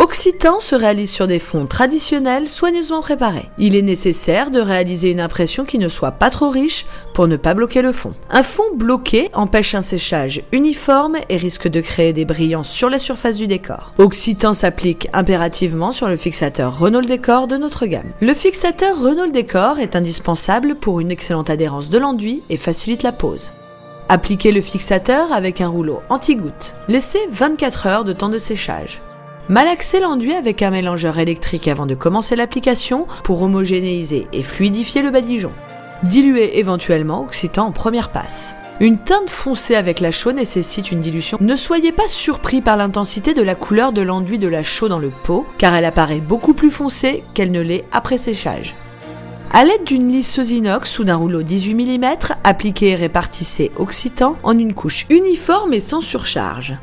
Occitan se réalise sur des fonds traditionnels soigneusement préparés. Il est nécessaire de réaliser une impression qui ne soit pas trop riche pour ne pas bloquer le fond. Un fond bloqué empêche un séchage uniforme et risque de créer des brillances sur la surface du décor. Occitan s'applique impérativement sur le fixateur Renault Décor de notre gamme. Le fixateur Renault Décor est indispensable pour une excellente adhérence de l'enduit et facilite la pose. Appliquez le fixateur avec un rouleau anti-goutte. Laissez 24 heures de temps de séchage. Malaxez l'enduit avec un mélangeur électrique avant de commencer l'application pour homogénéiser et fluidifier le badigeon. Diluez éventuellement Occitan en première passe. Une teinte foncée avec la chaux nécessite une dilution. Ne soyez pas surpris par l'intensité de la couleur de l'enduit de la chaux dans le pot, car elle apparaît beaucoup plus foncée qu'elle ne l'est après séchage. A l'aide d'une lisseuse inox ou d'un rouleau 18 mm, appliquez et répartissez Occitan en une couche uniforme et sans surcharge.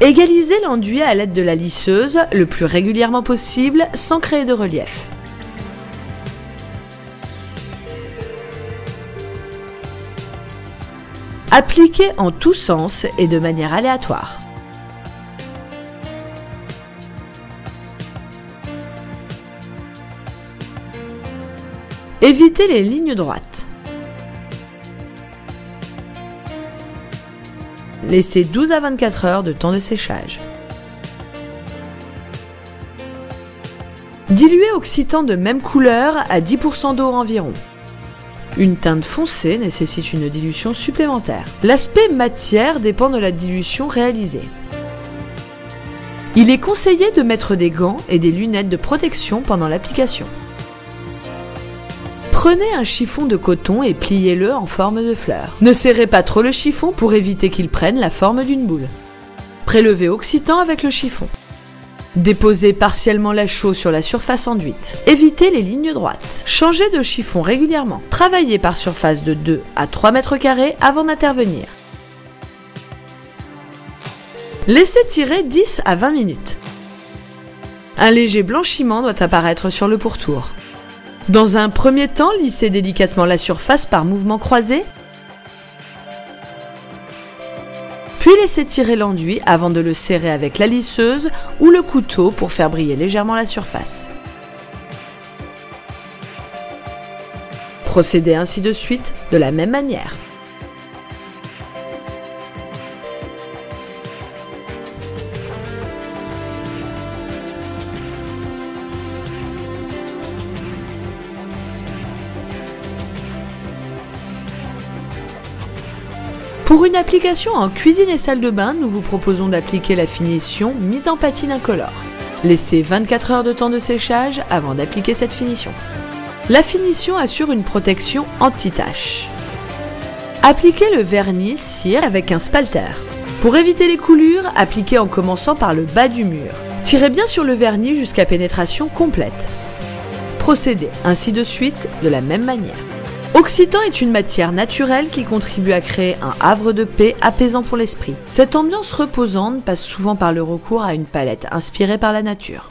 Égalisez l'enduit à l'aide de la lisseuse le plus régulièrement possible sans créer de relief. Appliquez en tous sens et de manière aléatoire. Évitez les lignes droites. Laissez 12 à 24 heures de temps de séchage. Diluez Occitan de même couleur à 10% d'eau environ. Une teinte foncée nécessite une dilution supplémentaire. L'aspect matière dépend de la dilution réalisée. Il est conseillé de mettre des gants et des lunettes de protection pendant l'application. Prenez un chiffon de coton et pliez-le en forme de fleur. Ne serrez pas trop le chiffon pour éviter qu'il prenne la forme d'une boule. Prélevez Occitan avec le chiffon. Déposez partiellement la chaux sur la surface enduite. Évitez les lignes droites. Changez de chiffon régulièrement. Travaillez par surface de 2 à 3 mètres carrés avant d'intervenir. Laissez tirer 10 à 20 minutes. Un léger blanchiment doit apparaître sur le pourtour. Dans un premier temps, lissez délicatement la surface par mouvements croisés, puis laissez tirer l'enduit avant de le serrer avec la lisseuse ou le couteau pour faire briller légèrement la surface. Procédez ainsi de suite, de la même manière. Pour une application en cuisine et salle de bain, nous vous proposons d'appliquer la finition mise en patine incolore. Laissez 24 heures de temps de séchage avant d'appliquer cette finition. La finition assure une protection anti-tache. Appliquez le vernis cire avec un spalter. Pour éviter les coulures, appliquez en commençant par le bas du mur. Tirez bien sur le vernis jusqu'à pénétration complète. Procédez ainsi de suite de la même manière. Occitan est une matière naturelle qui contribue à créer un havre de paix apaisant pour l'esprit. Cette ambiance reposante passe souvent par le recours à une palette inspirée par la nature.